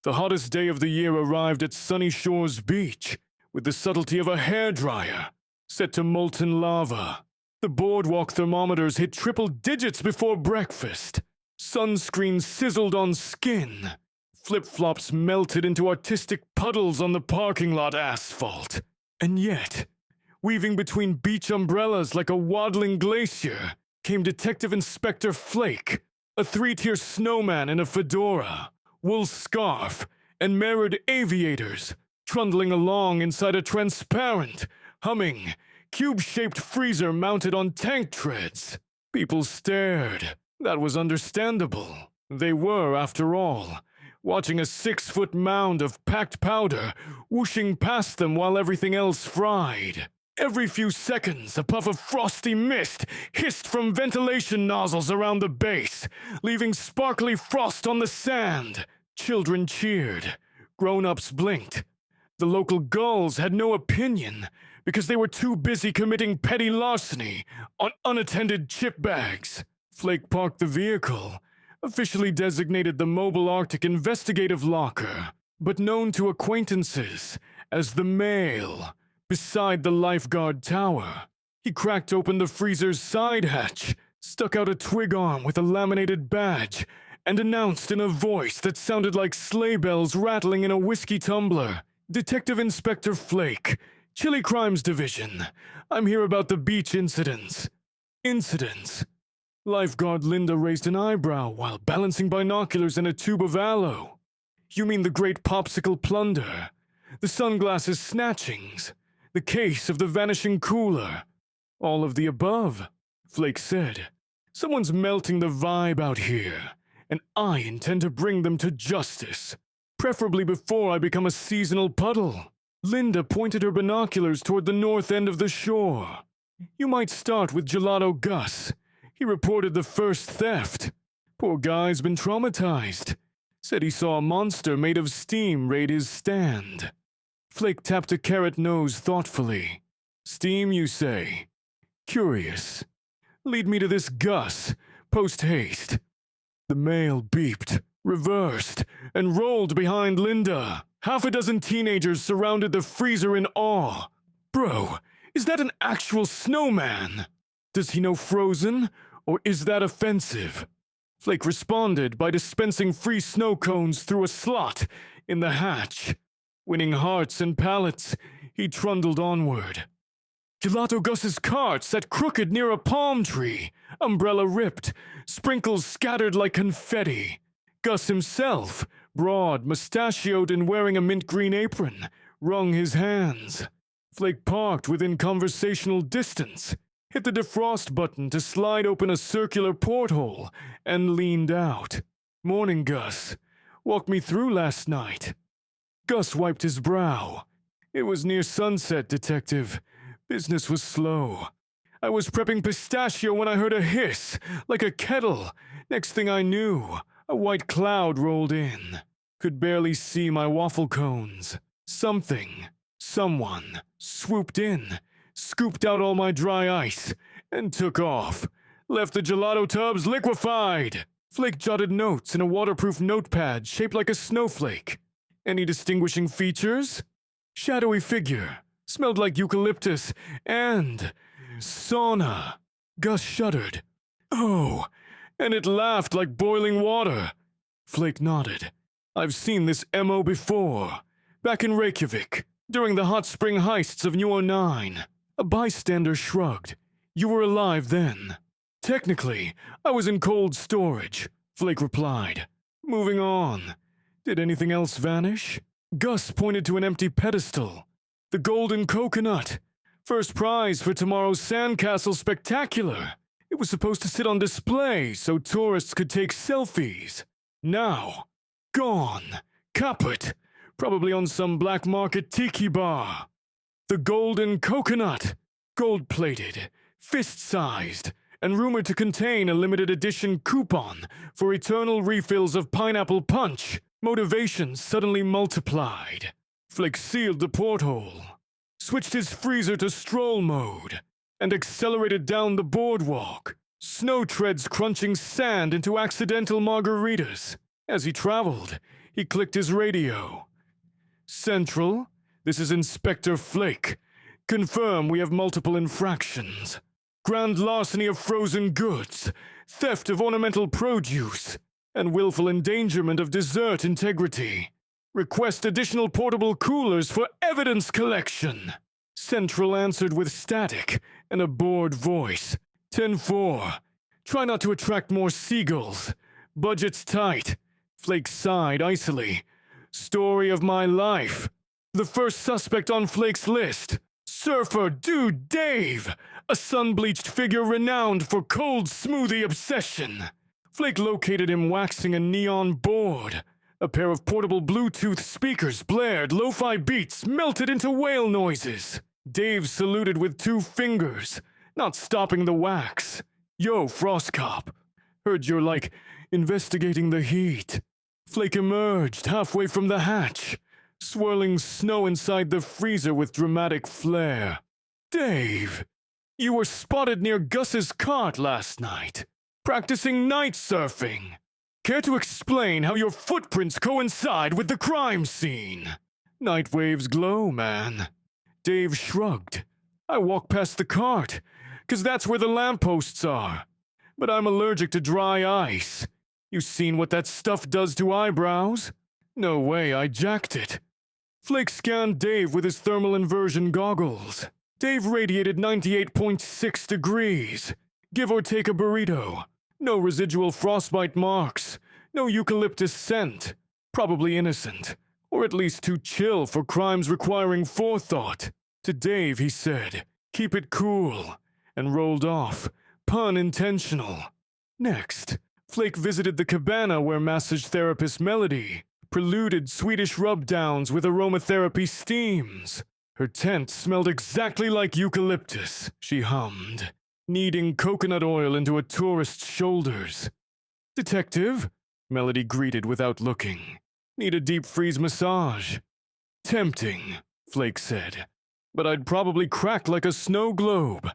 The hottest day of the year arrived at Sunny Shores Beach with the subtlety of a hairdryer set to molten lava. The boardwalk thermometers hit triple digits before breakfast. Sunscreen sizzled on skin. Flip-flops melted into artistic puddles on the parking lot asphalt. And yet, weaving between beach umbrellas like a waddling glacier, came Detective Inspector Flake, a three-tier snowman in a fedora, wool scarf, and mirrored aviators, trundling along inside a transparent, humming, cube-shaped freezer mounted on tank treads. People stared. That was understandable. They were, after all, watching a 6-foot mound of packed powder whooshing past them while everything else fried. Every few seconds, a puff of frosty mist hissed from ventilation nozzles around the base, leaving sparkly frost on the sand. Children cheered. Grown-ups blinked. The local gulls had no opinion because they were too busy committing petty larceny on unattended chip bags. Flake parked the vehicle, officially designated the Mobile Arctic Investigative Locker, but known to acquaintances as the Mail, beside the lifeguard tower. He cracked open the freezer's side hatch, stuck out a twig arm with a laminated badge, and announced in a voice that sounded like sleigh bells rattling in a whiskey tumbler, "Detective Inspector Flake, Chili Crimes Division. I'm here about the beach incidents." Incidents? Lifeguard Linda raised an eyebrow while balancing binoculars and a tube of aloe. "You mean the great popsicle plunder, the sunglasses snatchings, the case of the vanishing cooler?" "All of the above," Flake said. "Someone's melting the vibe out here, and I intend to bring them to justice, preferably before I become a seasonal puddle." Linda pointed her binoculars toward the north end of the shore. "You might start with Gelato Gus. He reported the first theft. Poor guy's been traumatized. Said he saw a monster made of steam raid his stand." Flake tapped a carrot nose thoughtfully. "Steam, you say? Curious. Lead me to this Gus, post-haste." The Mail beeped, reversed, and rolled behind Linda. Half a dozen teenagers surrounded the freezer in awe. "Bro, is that an actual snowman? Does he know Frozen, or is that offensive?" Flake responded by dispensing free snow cones through a slot in the hatch. Winning hearts and pallets, he trundled onward. Gelato Gus's cart sat crooked near a palm tree, umbrella ripped, sprinkles scattered like confetti. Gus himself, broad, mustachioed and wearing a mint green apron, wrung his hands. Flake parked within conversational distance, hit the defrost button to slide open a circular porthole, and leaned out. "Morning, Gus. Walked me through last night." Gus wiped his brow. "It was near sunset, Detective. Business was slow. I was prepping pistachio when I heard a hiss, like a kettle. Next thing I knew, a white cloud rolled in. Could barely see my waffle cones. Someone, swooped in, scooped out all my dry ice, and took off. Left the gelato tubs liquefied." Flake jotted notes in a waterproof notepad shaped like a snowflake. "Any distinguishing features?" "Shadowy figure. Smelled like eucalyptus and sauna." Gus shuddered. "Oh, and it laughed like boiling water." Flake nodded. "I've seen this MO before. Back in Reykjavik, during the hot spring heists of New 09. A bystander shrugged. "You were alive then." "Technically, I was in cold storage," Flake replied. "Moving on. Did anything else vanish?" Gus pointed to an empty pedestal. "The golden coconut. First prize for tomorrow's Sandcastle Spectacular. It was supposed to sit on display so tourists could take selfies. Now, gone. Kaput. Probably on some black market tiki bar. The golden coconut. Gold-plated, fist-sized, and rumored to contain a limited edition coupon for eternal refills of pineapple punch. Motivation suddenly multiplied." Flake sealed the porthole, switched his freezer to stroll mode, and accelerated down the boardwalk, snow treads crunching sand into accidental margaritas. As he traveled, He clicked his radio. Central, this is Inspector Flake. Confirm we have multiple infractions. Grand larceny of frozen goods, theft of ornamental produce, and willful endangerment of dessert integrity. Request additional portable coolers for evidence collection. Central answered with static and a bored voice. 10-4. Try not to attract more seagulls. Budget's tight. Flake sighed icily. Story of my life. The first suspect on Flake's list. Surfer Dude Dave, a sun-bleached figure renowned for cold smoothie obsession. Flake located him waxing a neon board. A pair of portable Bluetooth speakers blared lo-fi beats melted into whale noises. Dave saluted with 2 fingers, not stopping the wax. Yo, Frost Cop. Heard you're, investigating the heat. Flake emerged halfway from the hatch, swirling snow inside the freezer with dramatic flair. Dave, you were spotted near Gus's cart last night, practicing night surfing. Care to explain how your footprints coincide with the crime scene? Night waves glow, man. Dave shrugged. I walk past the cart, 'cause that's where the lampposts are. But I'm allergic to dry ice. You seen what that stuff does to eyebrows? No way, I jacked it. Flake scanned Dave with his thermal inversion goggles. Dave radiated 98.6 degrees, give or take a burrito. No residual frostbite marks, no eucalyptus scent. Probably innocent, or at least too chill for crimes requiring forethought. To Dave, he said, keep it cool, and rolled off, pun intentional. Next, Flake visited the cabana where massage therapist Melody preluded Swedish rub-downs with aromatherapy steams. Her tent smelled exactly like eucalyptus, she hummed, kneading coconut oil into a tourist's shoulders. Detective? Melody greeted without looking. Need a deep freeze massage. Tempting, Flake said, but I'd probably crack like a snow globe.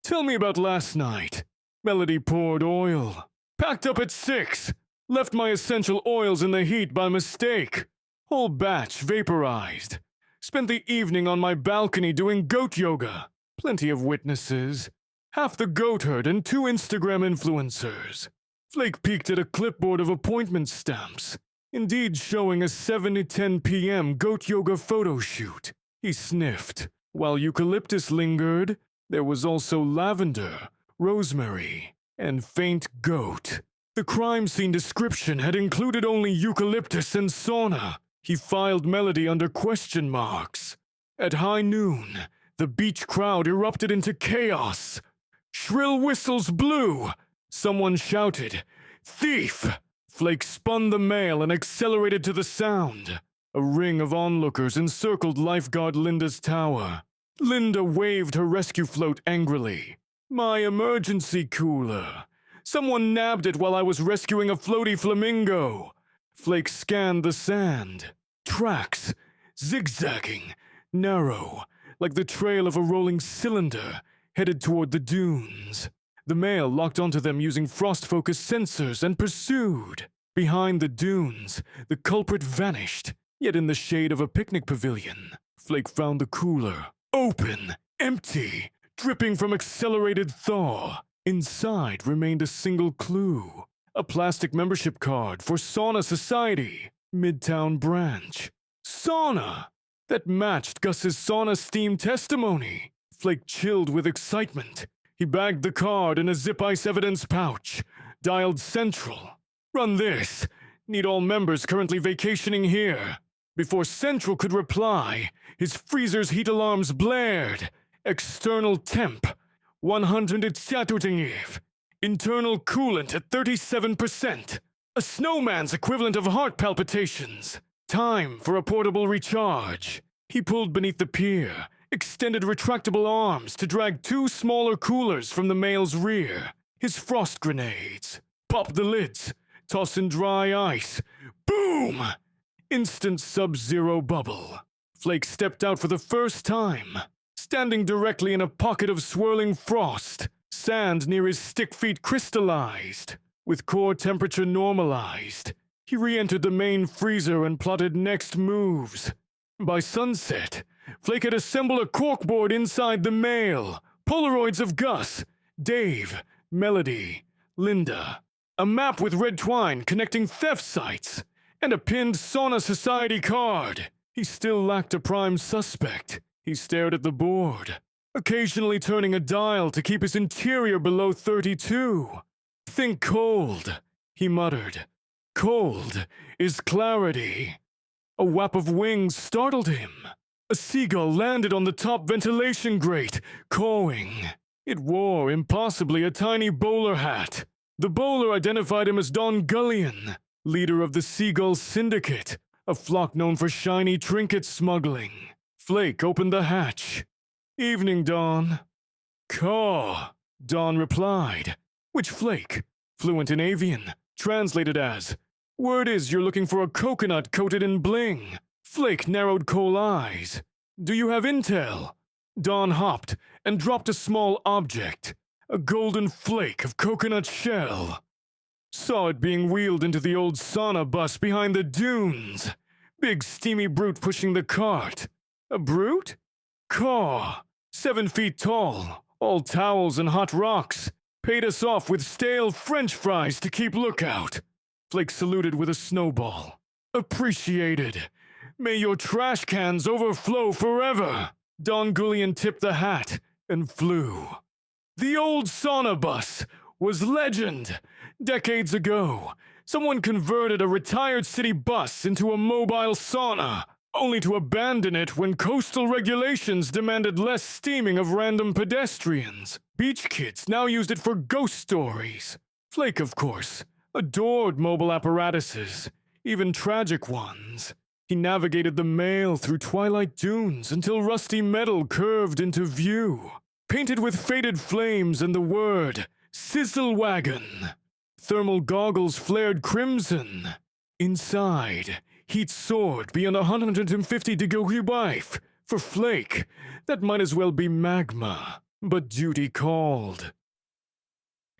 Tell me about last night. Melody poured oil. Packed up at 6. Left my essential oils in the heat by mistake. Whole batch vaporized. Spent the evening on my balcony doing goat yoga. Plenty of witnesses. Half the goat herd and 2 Instagram influencers. Flake peeked at a clipboard of appointment stamps, indeed showing a 7 to 10 p.m. goat yoga photo shoot. He sniffed. While eucalyptus lingered, there was also lavender, rosemary, and faint goat. The crime scene description had included only eucalyptus and sauna. He filed Melody under question marks. At high noon, the beach crowd erupted into chaos. Shrill whistles blew. Someone shouted, "Thief!" Flake spun the mail and accelerated to the sound. A ring of onlookers encircled lifeguard Linda's tower. Linda waved her rescue float angrily. My emergency cooler. Someone nabbed it while I was rescuing a floaty flamingo. Flake scanned the sand. Tracks, zigzagging, narrow, like the trail of a rolling cylinder, headed toward the dunes. The male locked onto them using frost-focused sensors and pursued. Behind the dunes, the culprit vanished, yet in the shade of a picnic pavilion. Flake found the cooler. Open, empty, dripping from accelerated thaw. Inside remained a single clue. A plastic membership card for Sauna Society, Midtown Branch. Sauna! That matched Gus's sauna steam testimony. Flake chilled with excitement. He bagged the card in a zip ice evidence pouch. Dialed Central. Run this. Need all members currently vacationing here. Before Central could reply, his freezer's heat alarms blared. External temp, 100 Internal coolant at 37%. A snowman's equivalent of heart palpitations. Time for a portable recharge. He pulled beneath the pier, extended retractable arms to drag 2 smaller coolers from the male's rear. His frost grenades. Pop the lids. Toss in dry ice. Boom! Instant sub-zero bubble. Flake stepped out for the first time, standing directly in a pocket of swirling frost. Sand near his stick feet crystallized, with core temperature normalized. He re-entered the main freezer and plotted next moves. By sunset, Flake had assembled a corkboard inside the mail, Polaroids of Gus, Dave, Melody, Linda, a map with red twine connecting theft sites, and a pinned Sauna Society card. He still lacked a prime suspect. He stared at the board, occasionally turning a dial to keep his interior below 32. Think cold, he muttered. Cold is clarity. A whap of wings startled him. A seagull landed on the top ventilation grate, cawing. It wore, impossibly, a tiny bowler hat. The bowler identified him as Don Gullion, leader of the Seagull Syndicate, a flock known for shiny trinket smuggling. Flake opened the hatch. Evening, Don. Caw, Don replied, which Flake, fluent in avian, translated as, word is you're looking for a coconut coated in bling. Flake narrowed coal eyes. Do you have intel? Don hopped and dropped a small object, a golden flake of coconut shell. Saw it being wheeled into the old sauna bus behind the dunes. Big steamy brute pushing the cart. A brute? Caw, 7 feet tall, all towels and hot rocks. Paid us off with stale French fries to keep lookout. Flake saluted with a snowball. Appreciated. May your trash cans overflow forever. Don Gullion tipped the hat and flew. The old sauna bus was legend. Decades ago, someone converted a retired city bus into a mobile sauna, only to abandon it when coastal regulations demanded less steaming of random pedestrians. Beach kids now used it for ghost stories. Flake, of course, adored mobile apparatuses, even tragic ones. He navigated the mail through twilight dunes until rusty metal curved into view, painted with faded flames and the word Sizzle Wagon. Thermal goggles flared crimson. Inside, heat soared beyond 150-degree wife. For Flake, that might as well be magma, but duty called.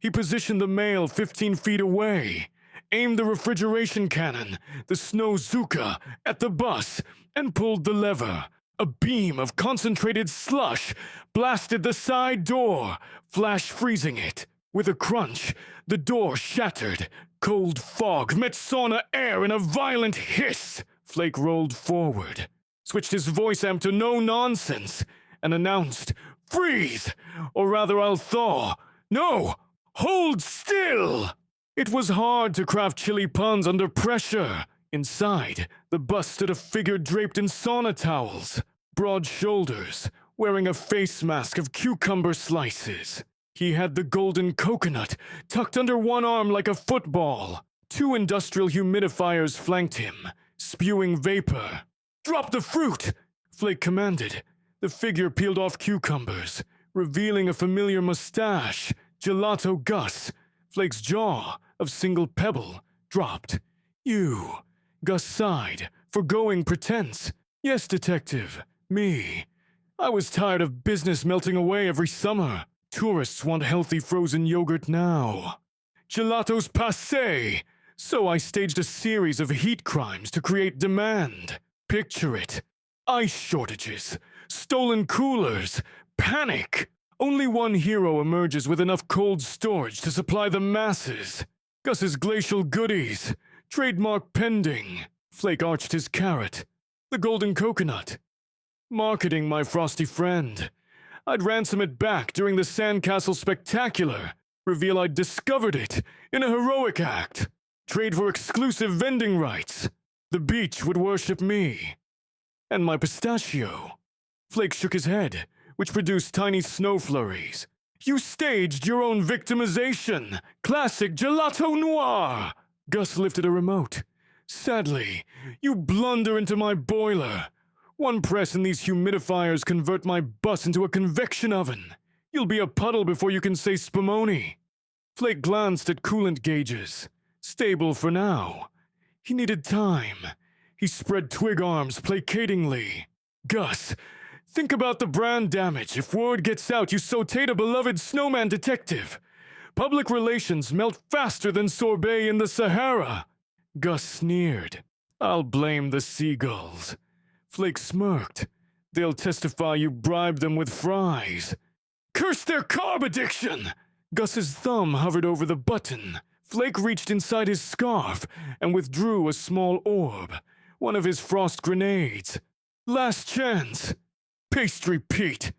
He positioned the mail 15 feet away, aimed the refrigeration cannon, the Snowzuka, at the bus, and pulled the lever. A beam of concentrated slush blasted the side door, flash freezing it. With a crunch, the door shattered. Cold fog met sauna air in a violent hiss. Flake rolled forward, switched his voice amp to no nonsense, and announced, "Freeze! Or rather, I'll thaw. No! Hold still!" It was hard to craft chilly puns under pressure. Inside, the bus stood a figure draped in sauna towels, broad shoulders, wearing a face mask of cucumber slices. He had the golden coconut tucked under one arm like a football. 2 industrial humidifiers flanked him, spewing vapor. "Drop the fruit!" Flake commanded. The figure peeled off cucumbers, revealing a familiar mustache, Gelato Gus. Flake's jaw, of single pebble, dropped. "You." Gus sighed, foregoing pretense. "Yes, detective. Me. I was tired of business melting away every summer. Tourists want healthy frozen yogurt now. Gelato's passé. So I staged a series of heat crimes to create demand. Picture it. Ice shortages, stolen coolers, panic. Only one hero emerges with enough cold storage to supply the masses. Gus's glacial goodies, trademark pending." Flake arched his carrot. "The golden coconut. Marketing, my frosty friend. I'd ransom it back during the Sandcastle Spectacular. Reveal I'd discovered it in a heroic act. Trade for exclusive vending rights. The beach would worship me. And my pistachio." Flake shook his head, which produced tiny snow flurries. "You staged your own victimization. Classic gelato noir." Gus lifted a remote. "Sadly, you blunder into my boiler. One press and these humidifiers convert my bus into a convection oven. You'll be a puddle before you can say spumoni." Flake glanced at coolant gauges. Stable for now. He needed time. He spread twig arms placatingly. "Gus, think about the brand damage if word gets out you sauteed a beloved Snowman detective. Public relations melt faster than sorbet in the Sahara. Gus sneered. I'll blame the seagulls. Flake smirked. They'll testify you bribed them with fries. Curse their carb addiction! Gus's thumb hovered over the button. Flake reached inside his scarf and withdrew a small orb, one of his frost grenades. Last chance! Pastry Pete!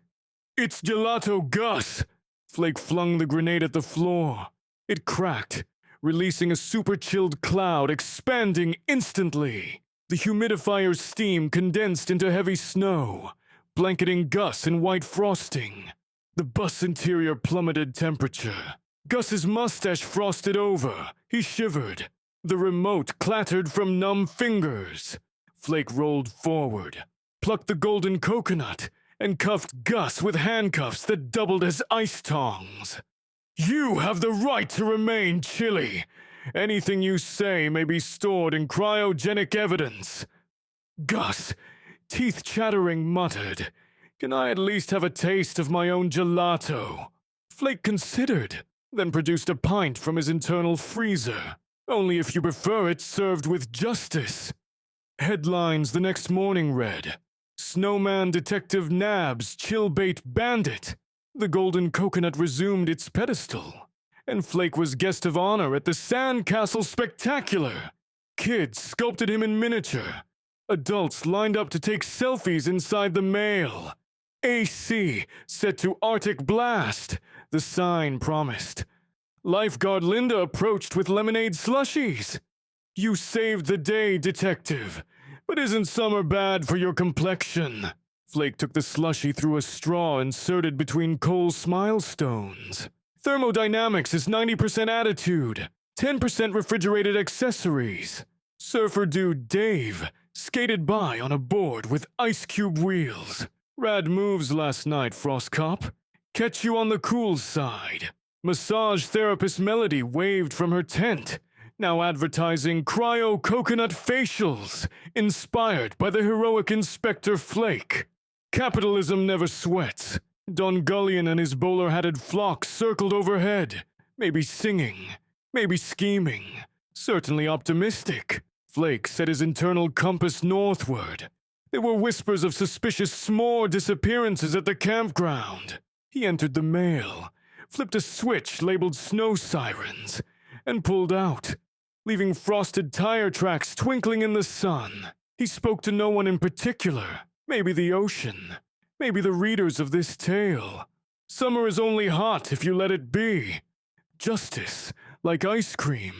It's Gelato Gus! Flake flung the grenade at the floor. It cracked, releasing a super-chilled cloud expanding instantly. The humidifier's steam condensed into heavy snow, blanketing Gus in white frosting. The bus interior plummeted temperature. Gus's mustache frosted over. He shivered. The remote clattered from numb fingers. Flake rolled forward, plucked the golden coconut, and cuffed Gus with handcuffs that doubled as ice tongs. You have the right to remain, Chili. Anything you say may be stored in cryogenic evidence. Gus, teeth chattering, muttered, Can I at least have a taste of my own gelato? Flake considered, then produced a pint from his internal freezer. Only if you prefer it served with justice. Headlines the next morning read, Snowman Detective nabs chillbait bandit. The golden coconut resumed its pedestal, and Flake was guest of honor at the Sandcastle Spectacular. Kids sculpted him in miniature. Adults lined up to take selfies inside the mail. AC set to Arctic Blast, the sign promised. Lifeguard Linda approached with lemonade slushies. You saved the day, detective, but isn't summer bad for your complexion? Flake took the slushie through a straw inserted between Cole's milestones. Thermodynamics is 90% attitude, 10% refrigerated accessories. Surfer dude Dave skated by on a board with ice cube wheels. Rad moves last night, Frost Cop. Catch you on the cool side. Massage therapist Melody waved from her tent, now advertising cryo coconut facials, inspired by the heroic Inspector Flake. Capitalism never sweats. Don Gullion and his bowler-hatted flock circled overhead, maybe singing, maybe scheming, certainly optimistic. Flake set his internal compass northward. There were whispers of suspicious s'more disappearances at the campground. He entered the mail, flipped a switch labeled snow sirens, and pulled out, leaving frosted tire tracks twinkling in the sun. He spoke to no one in particular. Maybe the ocean. Maybe the readers of this tale. Summer is only hot if you let it be. Justice, like ice cream,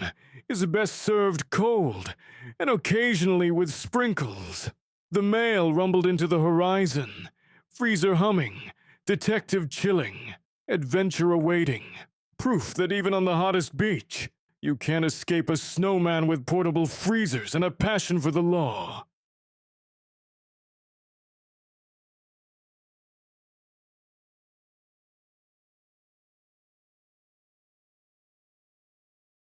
is best served cold, and occasionally with sprinkles. The mail rumbled into the horizon. Freezer humming, detective chilling, adventure awaiting. Proof that even on the hottest beach, you can't escape a snowman with portable freezers and a passion for the law.